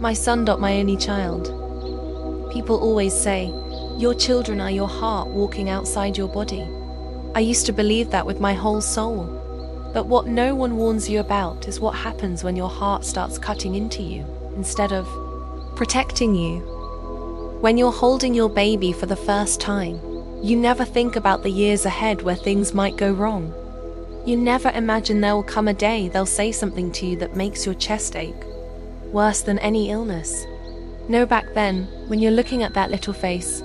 My son, my only child. People always say, your children are your heart walking outside your body. I used to believe that with my whole soul. But what no one warns you about is what happens when your heart starts cutting into you instead of protecting you. When you're holding your baby for the first time, you never think about the years ahead where things might go wrong. You never imagine there will come a day they'll say something to you that makes your chest ache, worse than any illness. No, back then, when you're looking at that little face,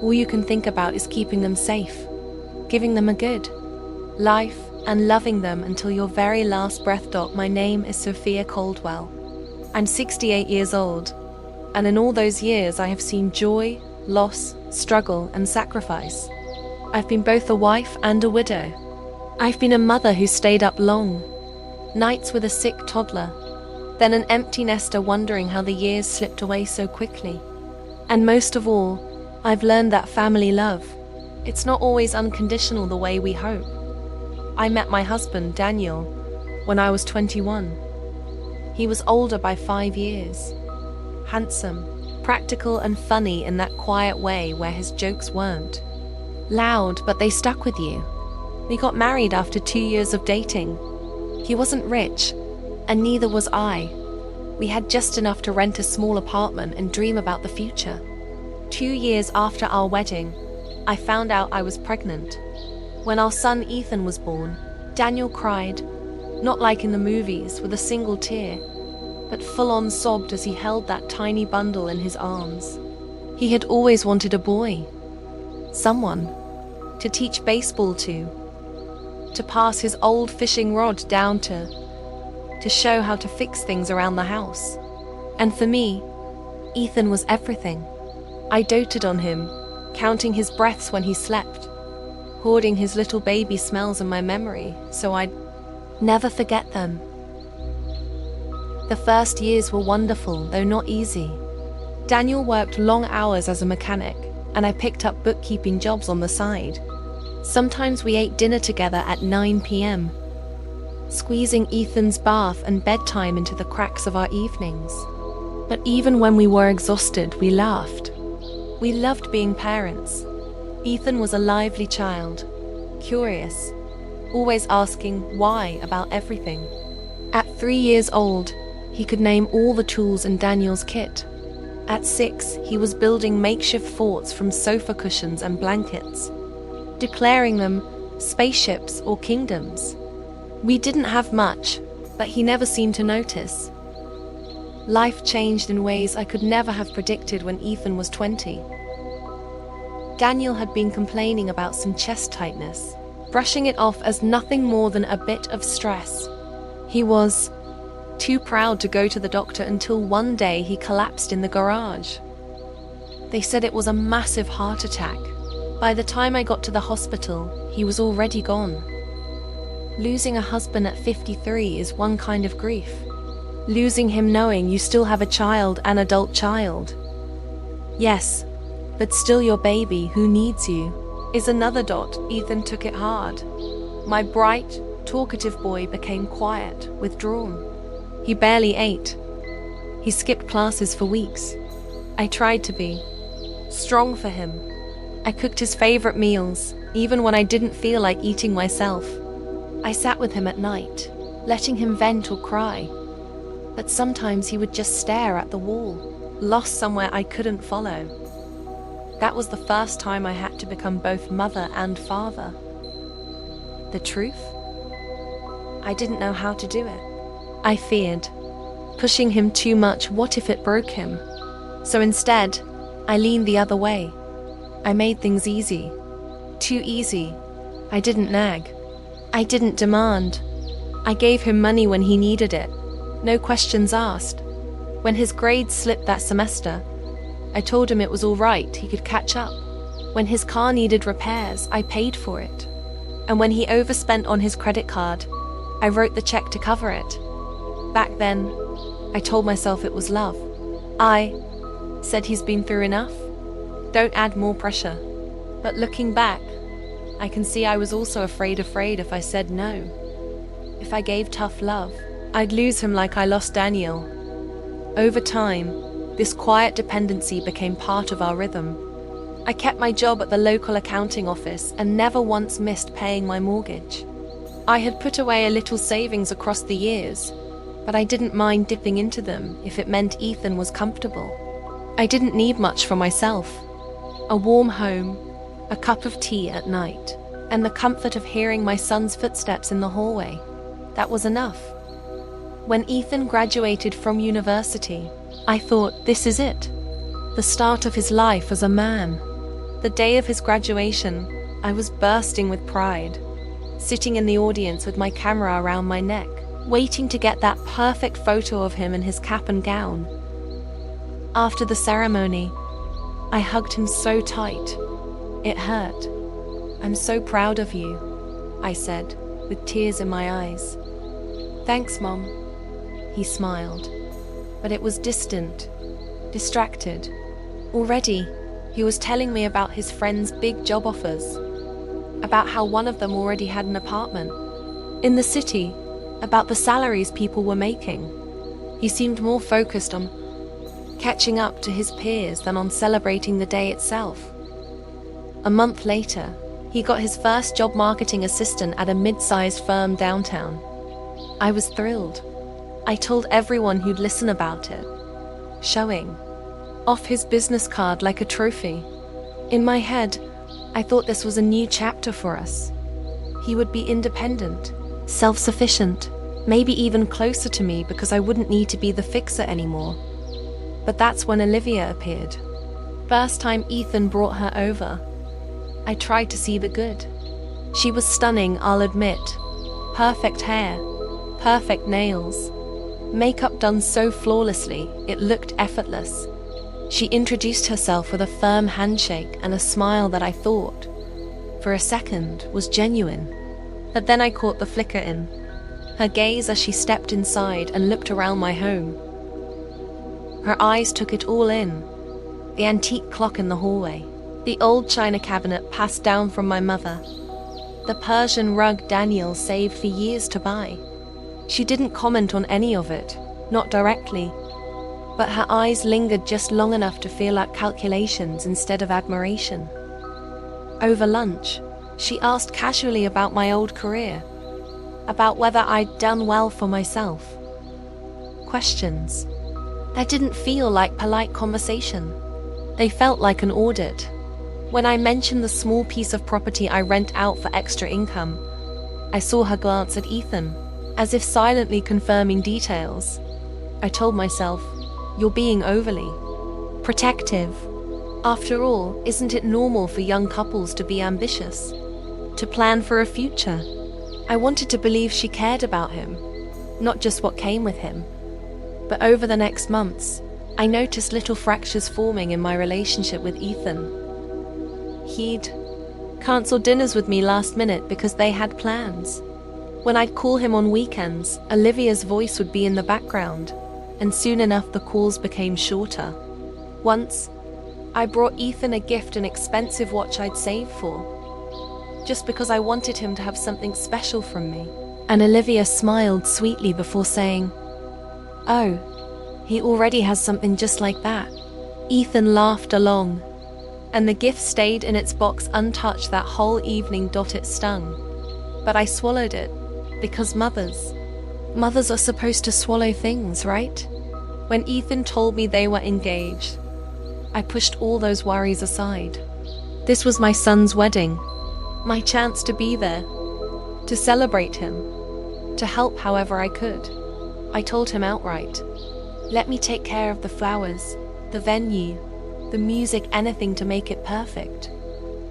all you can think about is keeping them safe, giving them a good life, and loving them until your very last breath. My name is Sophia Caldwell. I'm 68 years old, and in all those years I have seen joy, loss, struggle, and sacrifice. I've been both a wife and a widow. I've been a mother who stayed up long, nights with a sick toddler, then an empty nester wondering how the years slipped away so quickly. And most of all, I've learned that family love, it's not always unconditional the way we hope. I met my husband, Daniel, when I was 21. He was older by 5 years. Handsome, practical and funny in that quiet way where his jokes weren't loud, but they stuck with you. We got married after 2 years of dating. He wasn't rich, and neither was I. We had just enough to rent a small apartment and dream about the future. 2 years after our wedding, I found out I was pregnant. When our son Ethan was born, Daniel cried, not like in the movies with a single tear, but full-on sobbed as he held that tiny bundle in his arms. He had always wanted a boy, someone to teach baseball to pass his old fishing rod down to show how to fix things around the house. And for me, Ethan was everything. I doted on him, counting his breaths when he slept, hoarding his little baby smells in my memory so I'd never forget them. The first years were wonderful, though not easy. Daniel worked long hours as a mechanic, and I picked up bookkeeping jobs on the side. Sometimes we ate dinner together at 9 p.m., squeezing Ethan's bath and bedtime into the cracks of our evenings. But even when we were exhausted, we laughed. We loved being parents. Ethan was a lively child, curious, always asking why about everything. At 3 years old, he could name all the tools in Daniel's kit. At 6, he was building makeshift forts from sofa cushions and blankets, declaring them spaceships or kingdoms. We didn't have much, but he never seemed to notice. Life changed in ways I could never have predicted when Ethan was 20. Daniel had been complaining about some chest tightness, brushing it off as nothing more than a bit of stress. He was too proud to go to the doctor until one day he collapsed in the garage. They said it was a massive heart attack. By the time I got to the hospital, he was already gone. Losing a husband at 53 is one kind of grief. Losing him knowing you still have a child, an adult child. Yes, but still your baby who needs you is another. Ethan took it hard. My bright, talkative boy became quiet, withdrawn. He barely ate. He skipped classes for weeks. I tried to be strong for him. I cooked his favorite meals, even when I didn't feel like eating myself. I sat with him at night, letting him vent or cry. But sometimes he would just stare at the wall, lost somewhere I couldn't follow. That was the first time I had to become both mother and father. The truth? I didn't know how to do it. I feared pushing him too much. What if it broke him? So instead, I leaned the other way. I made things easy. Too easy. I didn't nag. I didn't demand. I gave him money when he needed it. No questions asked. When his grades slipped that semester, I told him it was all right, he could catch up. When his car needed repairs, I paid for it. And when he overspent on his credit card, I wrote the check to cover it. Back then, I told myself it was love. I said he's been through enough. Don't add more pressure. But looking back, I can see I was also afraid if I said no. If I gave tough love, I'd lose him like I lost Daniel. Over time, this quiet dependency became part of our rhythm. I kept my job at the local accounting office and never once missed paying my mortgage. I had put away a little savings across the years, but I didn't mind dipping into them if it meant Ethan was comfortable. I didn't need much for myself. A warm home, a cup of tea at night, and the comfort of hearing my son's footsteps in the hallway. That was enough. When Ethan graduated from university, I thought, this is it. The start of his life as a man. The day of his graduation, I was bursting with pride, sitting in the audience with my camera around my neck, waiting to get that perfect photo of him in his cap and gown. After the ceremony, I hugged him so tight. It hurt. "I'm so proud of you," I said, with tears in my eyes. "Thanks, Mom." He smiled, but it was distant, distracted. Already, he was telling me about his friends' big job offers, about how one of them already had an apartment in the city, about the salaries people were making. He seemed more focused on catching up to his peers than on celebrating the day itself. A month later, he got his first job marketing assistant at a mid-sized firm downtown. I was thrilled. I told everyone who'd listen about it, showing off his business card like a trophy. In my head, I thought this was a new chapter for us. He would be independent, self-sufficient, maybe even closer to me because I wouldn't need to be the fixer anymore. But that's when Olivia appeared. First time Ethan brought her over, I tried to see the good. She was stunning, I'll admit. Perfect hair, perfect nails, makeup done so flawlessly, it looked effortless. She introduced herself with a firm handshake and a smile that I thought, for a second, was genuine. But then I caught the flicker in her gaze as she stepped inside and looked around my home. Her eyes took it all in. The antique clock in the hallway, the old china cabinet passed down from my mother, the Persian rug Daniel saved for years to buy. She didn't comment on any of it, not directly, but her eyes lingered just long enough to feel like calculations instead of admiration. Over lunch, she asked casually about my old career, about whether I'd done well for myself. Questions that didn't feel like polite conversation. They felt like an audit. When I mentioned the small piece of property I rent out for extra income, I saw her glance at Ethan, as if silently confirming details. I told myself, you're being overly protective. After all, isn't it normal for young couples to be ambitious, to plan for a future? I wanted to believe she cared about him, not just what came with him. But over the next months, I noticed little fractures forming in my relationship with Ethan. He'd cancel dinners with me last minute because they had plans. When I'd call him on weekends, Olivia's voice would be in the background, and soon enough the calls became shorter. Once, I brought Ethan a gift, an expensive watch I'd saved for, just because I wanted him to have something special from me. And Olivia smiled sweetly before saying, "Oh, he already has something just like that." Ethan laughed along, and the gift stayed in its box untouched that whole evening. It stung, but I swallowed it, because mothers are supposed to swallow things, right? When Ethan told me they were engaged, I pushed all those worries aside. This was my son's wedding, my chance to be there, to celebrate him, to help however I could. I told him outright, let me take care of the flowers, the venue, the music, anything to make it perfect.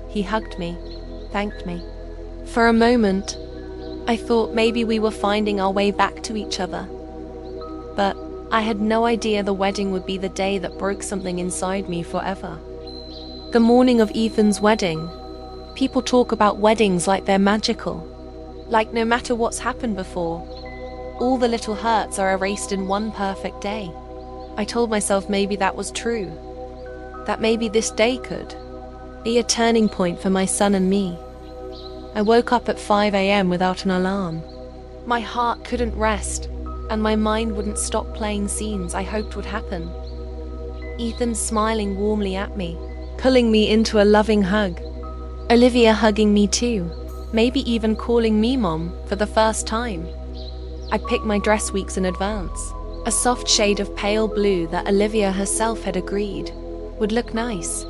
He hugged me, thanked me. For a moment, I thought maybe we were finding our way back to each other. But I had no idea the wedding would be the day that broke something inside me forever. The morning of Ethan's wedding, people talk about weddings like they're magical, like no matter what's happened before, all the little hurts are erased in one perfect day. I told myself maybe that was true, that maybe this day could be a turning point for my son and me. I woke up at 5 a.m. without an alarm. My heart couldn't rest. and my mind wouldn't stop playing scenes I hoped would happen. Ethan smiling warmly at me, pulling me into a loving hug. Olivia hugging me too, maybe even calling me Mom for the first time. I picked my dress weeks in advance, a soft shade of pale blue that Olivia herself had agreed would look nice.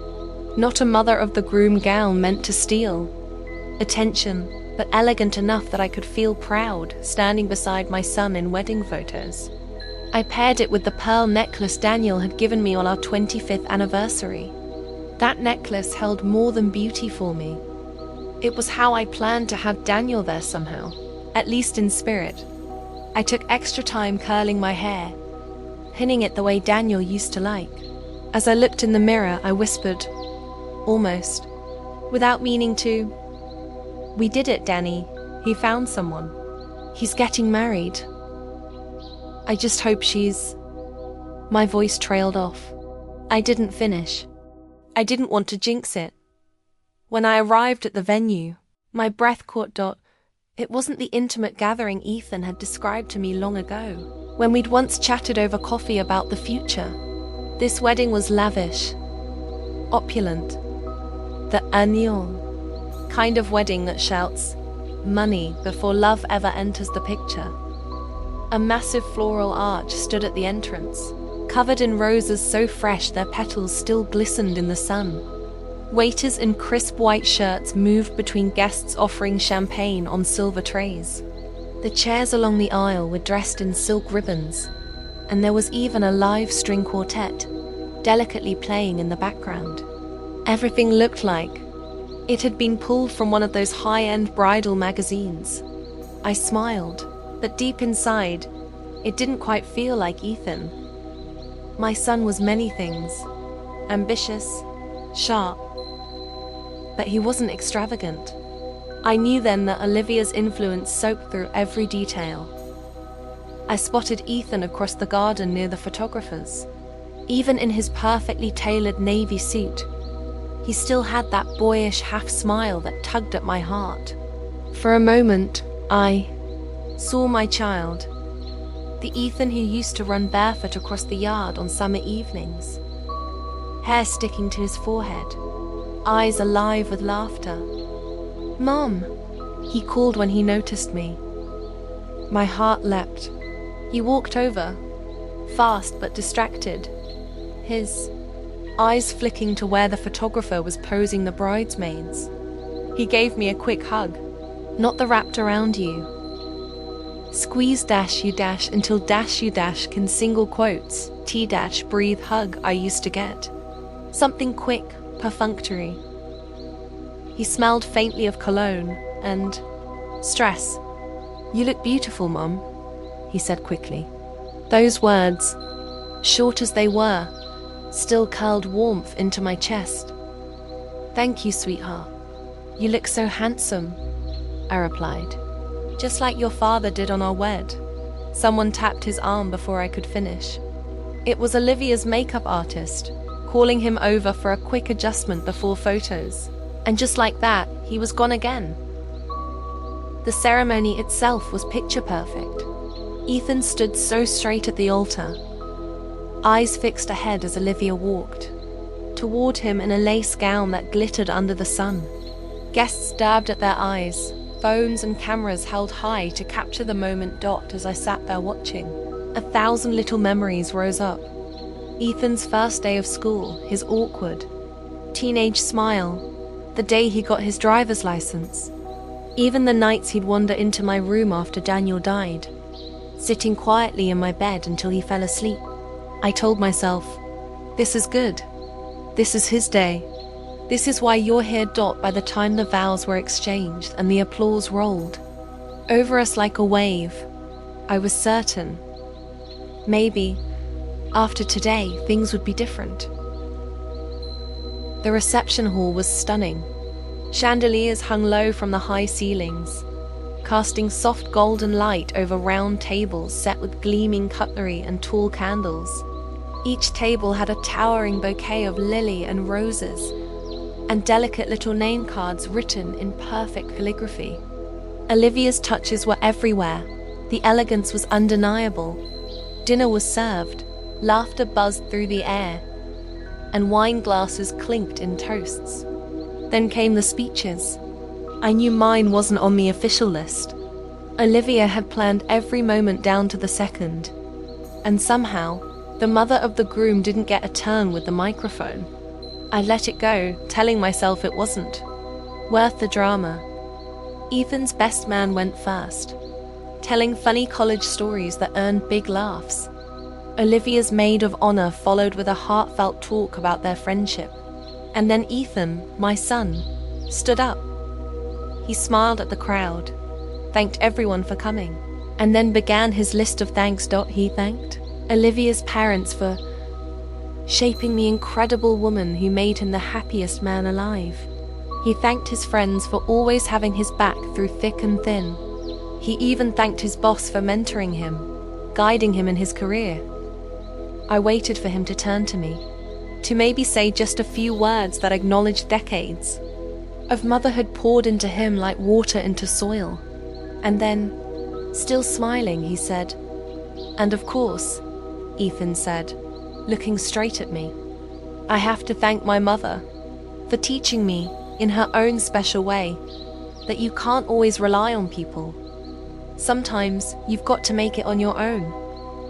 Not a mother of the groom gown meant to steal attention, but elegant enough that I could feel proud standing beside my son in wedding photos. I paired it with the pearl necklace Daniel had given me on our 25th anniversary. That necklace held more than beauty for me. It was how I planned to have Daniel there somehow, at least in spirit. I took extra time curling my hair, pinning it the way Daniel used to like. As I looked in the mirror, I whispered, almost, without meaning to, "We did it, Danny. He found someone. He's getting married. I just hope she's..." My voice trailed off. I didn't finish. I didn't want to jinx it. When I arrived at the venue, my breath caught. It wasn't the intimate gathering Ethan had described to me long ago, when we'd once chatted over coffee about the future. This wedding was lavish, opulent, the annual kind of wedding that shouts money before love ever enters the picture. A massive floral arch stood at the entrance, covered in roses so fresh their petals still glistened in the sun. Waiters in crisp white shirts moved between guests offering champagne on silver trays. The chairs along the aisle were dressed in silk ribbons, and there was even a live string quartet, delicately playing in the background. Everything looked like it had been pulled from one of those high-end bridal magazines. I smiled, but deep inside, it didn't quite feel like Ethan. My son was many things, ambitious, sharp, but he wasn't extravagant. I knew then that Olivia's influence soaked through every detail. I spotted Ethan across the garden near the photographers. Even in his perfectly tailored navy suit, he still had that boyish half-smile that tugged at my heart. For a moment, I saw my child, the Ethan who used to run barefoot across the yard on summer evenings, hair sticking to his forehead, eyes alive with laughter. "Mom," he called when he noticed me. My heart leapt. He walked over, fast but distracted, his eyes flicking to where the photographer was posing the bridesmaids. He gave me a quick hug, not the wrapped around you. Squeeze dash you dash until dash you dash can single quotes, T dash breathe hug I used to get. Something quick, perfunctory. He smelled faintly of cologne and stress. "You look beautiful, Mom," he said quickly. Those words, short as they were, still curled warmth into my chest. "Thank you, sweetheart. You look so handsome," I replied. "Just like your father did on our wed." Someone tapped his arm before I could finish. It was Olivia's makeup artist, calling him over for a quick adjustment before photos. And just like that, he was gone again. The ceremony itself was picture perfect. Ethan stood so straight at the altar, eyes fixed ahead as Olivia walked toward him in a lace gown that glittered under the sun. Guests dabbed at their eyes, phones and cameras held high to capture the moment. As I sat there watching, 1,000 little memories rose up. Ethan's first day of school, his awkward teenage smile, the day he got his driver's license, even the nights he'd wander into my room after Daniel died, sitting quietly in my bed until he fell asleep. I told myself, this is good. This is his day. This is why you're here. By the time the vows were exchanged and the applause rolled over us like a wave, I was certain, maybe, after today, things would be different. The reception hall was stunning. Chandeliers hung low from the high ceilings, casting soft golden light over round tables set with gleaming cutlery and tall candles. Each table had a towering bouquet of lily and roses, and delicate little name cards written in perfect calligraphy. Olivia's touches were everywhere, The elegance was undeniable. Dinner was served, laughter buzzed through the air, and wine glasses clinked in toasts. Then came the speeches. I knew mine wasn't on the official list. Olivia had planned every moment down to the second, and somehow, the mother of the groom didn't get a turn with the microphone. I let it go, telling myself it wasn't worth the drama. Ethan's best man went first, telling funny college stories that earned big laughs. Olivia's maid of honor followed with a heartfelt talk about their friendship. And then Ethan, my son, stood up. He smiled at the crowd, thanked everyone for coming, and then began his list of thanks. He thanked Olivia's parents for shaping the incredible woman who made him the happiest man alive. He thanked his friends for always having his back through thick and thin. He even thanked his boss for mentoring him, guiding him in his career. I waited for him to turn to me, to maybe say just a few words that acknowledged decades of motherhood poured into him like water into soil. And then, still smiling, he said, "And of course," Ethan said, looking straight at me, "I have to thank my mother for teaching me, in her own special way, that you can't always rely on people. Sometimes you've got to make it on your own."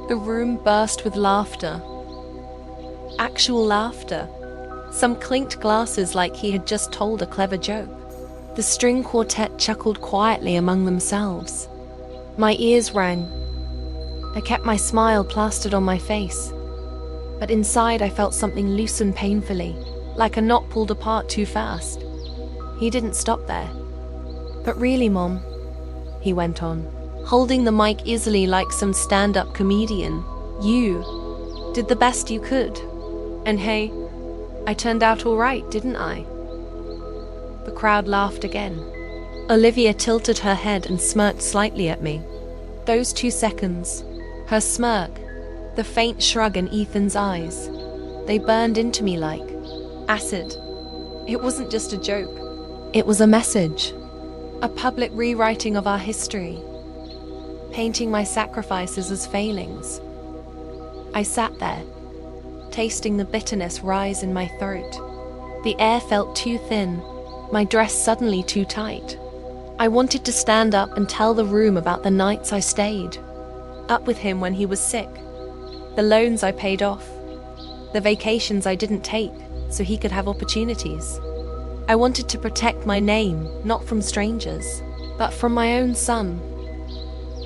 The room burst with laughter. Actual laughter. Some clinked glasses like he had just told a clever joke. The string quartet chuckled quietly among themselves. My ears rang. I kept my smile plastered on my face, but inside I felt something loosen painfully, like a knot pulled apart too fast. He didn't stop there. "But really, Mom," he went on, holding the mic easily like some stand-up comedian, "you did the best you could. And hey, I turned out all right, didn't I?" The crowd laughed again. Olivia tilted her head and smirked slightly at me. Those 2 seconds, her smirk, the faint shrug in Ethan's eyes, they burned into me like acid. It wasn't just a joke. It was a message. A public rewriting of our history, painting my sacrifices as failings. I sat there, tasting the bitterness rise in my throat. The air felt too thin, my dress suddenly too tight. I wanted to stand up and tell the room about the nights I stayed up with him when he was sick, the loans I paid off, the vacations I didn't take so he could have opportunities. I wanted to protect my name, not from strangers, but from my own son.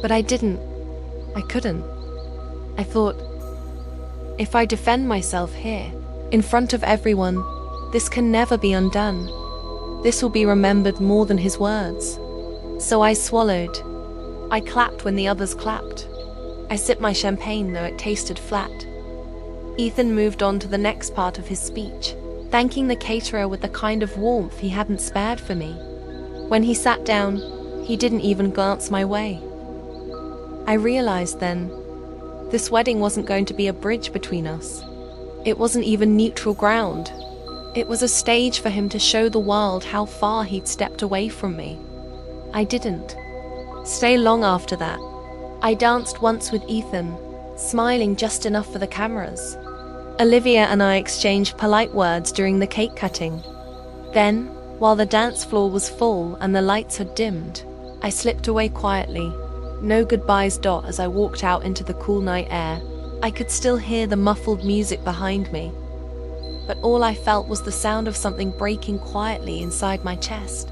But I didn't. I couldn't. I thought, if I defend myself here, in front of everyone, this can never be undone. This will be remembered more than his words. So I swallowed. I clapped when the others clapped. I sipped my champagne, though it tasted flat. Ethan moved on to the next part of his speech, thanking the caterer with the kind of warmth he hadn't spared for me. When he sat down, he didn't even glance my way. I realized then, this wedding wasn't going to be a bridge between us. It wasn't even neutral ground. It was a stage for him to show the world how far he'd stepped away from me. I didn't stay long after that. I danced once with Ethan, smiling just enough for the cameras. Olivia and I exchanged polite words during the cake cutting. Then, while the dance floor was full and the lights had dimmed, I slipped away quietly. No goodbyes. As I walked out into the cool night air, I could still hear the muffled music behind me. But all I felt was the sound of something breaking quietly inside my chest.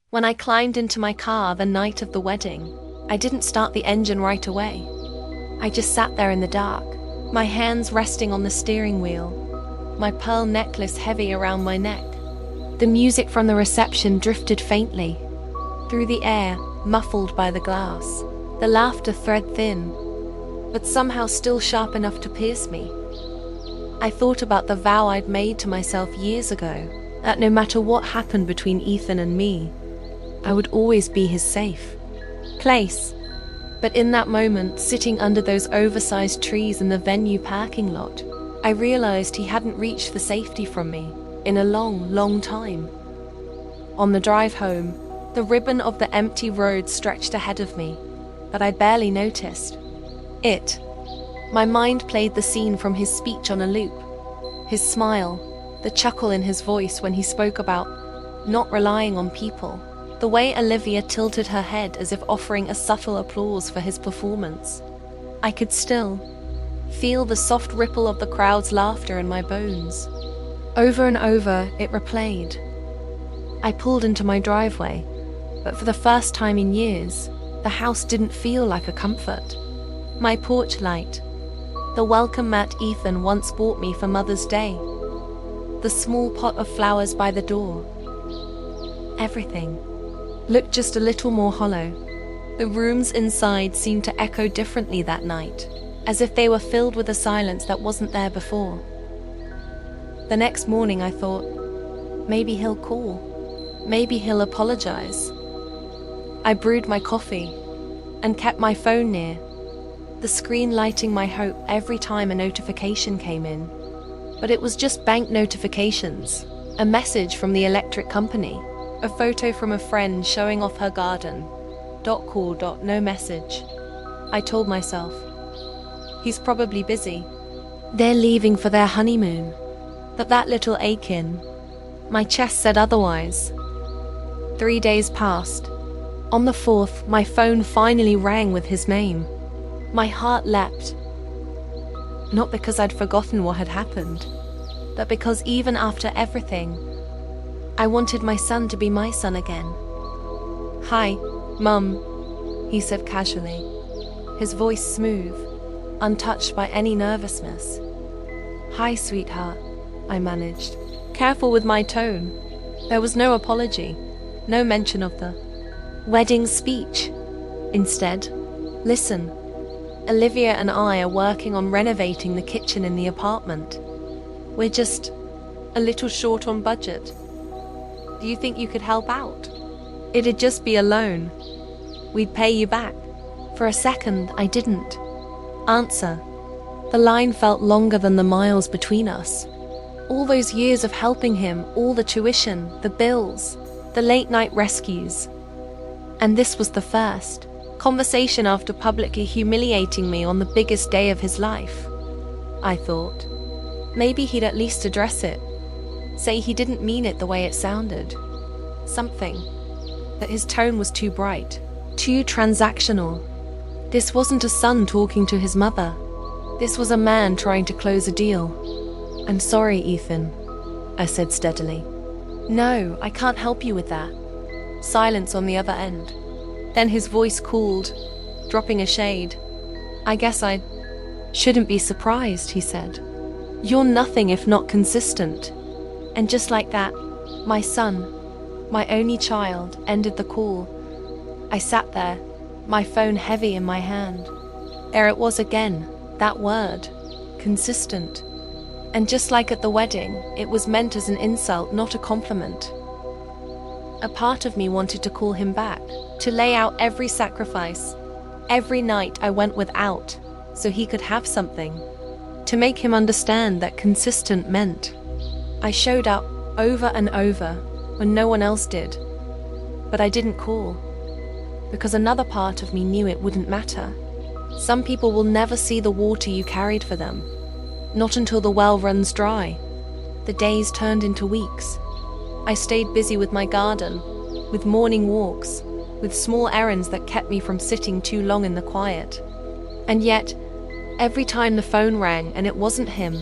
When I climbed into my car the night of the wedding, I didn't start the engine right away. I just sat there in the dark, my hands resting on the steering wheel, my pearl necklace heavy around my neck. The music from the reception drifted faintly through the air, muffled by the glass. The laughter thread thin, but somehow still sharp enough to pierce me. I thought about the vow I'd made to myself years ago, that no matter what happened between Ethan and me, I would always be his safe place. But in that moment, sitting under those oversized trees in the venue parking lot, I realized he hadn't reached for safety from me in a long, long time. On the drive home, the ribbon of the empty road stretched ahead of me, but I barely noticed it. My mind played the scene from his speech on a loop. His smile, the chuckle in his voice when he spoke about not relying on people, the way Olivia tilted her head as if offering a subtle applause for his performance. I could still feel the soft ripple of the crowd's laughter in my bones. Over and over, it replayed. I pulled into my driveway, but for the first time in years, the house didn't feel like a comfort. My porch light, the welcome mat Ethan once bought me for Mother's Day, the small pot of flowers by the door, everything looked just a little more hollow. The rooms inside seemed to echo differently that night, as if they were filled with a silence that wasn't there before. The next morning I thought, maybe he'll call, maybe he'll apologize. I brewed my coffee and kept my phone near, the screen lighting my hope every time a notification came in. But it was just bank notifications, a message from the electric company, a photo from a friend showing off her garden. Call. No message. I told myself, he's probably busy. They're leaving for their honeymoon. But that little ache in my chest said otherwise. 3 days passed. On the 4th, my phone finally rang with his name. My heart leapt. Not because I'd forgotten what had happened, but because even after everything, I wanted my son to be my son again. "Hi, Mum," he said casually, his voice smooth, untouched by any nervousness. "Hi, sweetheart," I managed, careful with my tone. There was no apology, no mention of the wedding speech. Instead, "Listen, Olivia and I are working on renovating the kitchen in the apartment. We're just a little short on budget. Do you think you could help out? It'd just be a loan. We'd pay you back." For a second, I didn't answer. The line felt longer than the miles between us. All those years of helping him, all the tuition, the bills, the late-night rescues. And this was the first conversation after publicly humiliating me on the biggest day of his life. I thought, maybe he'd at least address it. Say he didn't mean it the way it sounded. Something. That his tone was too bright, too transactional. This wasn't a son talking to his mother. This was a man trying to close a deal. "I'm sorry, Ethan," I said steadily. "No, I can't help you with that." Silence on the other end. Then his voice cooled, dropping a shade. "I guess I shouldn't be surprised," he said. "You're nothing if not consistent." And just like that, my son, my only child, ended the call. I sat there, my phone heavy in my hand. There it was again, that word, consistent. And just like at the wedding, it was meant as an insult, not a compliment. A part of me wanted to call him back, to lay out every sacrifice, every night I went without, so he could have something, to make him understand that consistent meant I showed up over and over when no one else did. But I didn't call, because another part of me knew it wouldn't matter. Some people will never see the water you carried for them, not until the well runs dry. The days turned into weeks. I stayed busy with my garden, with morning walks, with small errands that kept me from sitting too long in the quiet. And yet, every time the phone rang and it wasn't him,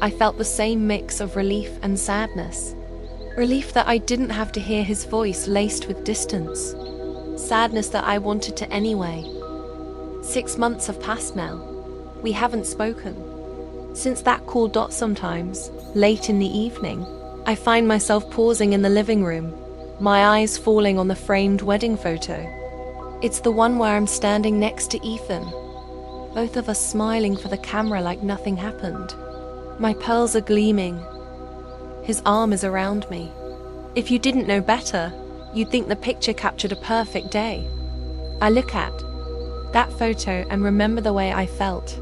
I felt the same mix of relief and sadness. Relief that I didn't have to hear his voice laced with distance. Sadness that I wanted to anyway. 6 months have passed now. We haven't spoken. Since that call. Sometimes, late in the evening, I find myself pausing in the living room, my eyes falling on the framed wedding photo. It's the one where I'm standing next to Ethan, both of us smiling for the camera like nothing happened. My pearls are gleaming. His arm is around me. If you didn't know better, you'd think the picture captured a perfect day. I look at that photo and remember the way I felt.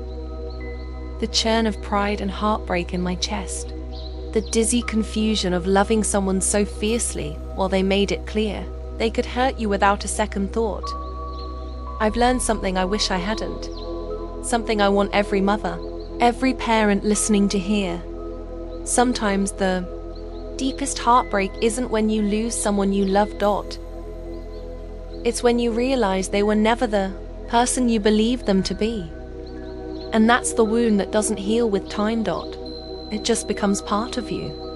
The churn of pride and heartbreak in my chest. The dizzy confusion of loving someone so fiercely while they made it clear they could hurt you without a second thought. I've learned something I wish I hadn't. Something I want every mother, every parent listening to hear. Sometimes the deepest heartbreak isn't when you lose someone you love. It's when you realize they were never the person you believed them to be. And that's the wound that doesn't heal with time. It just becomes part of you.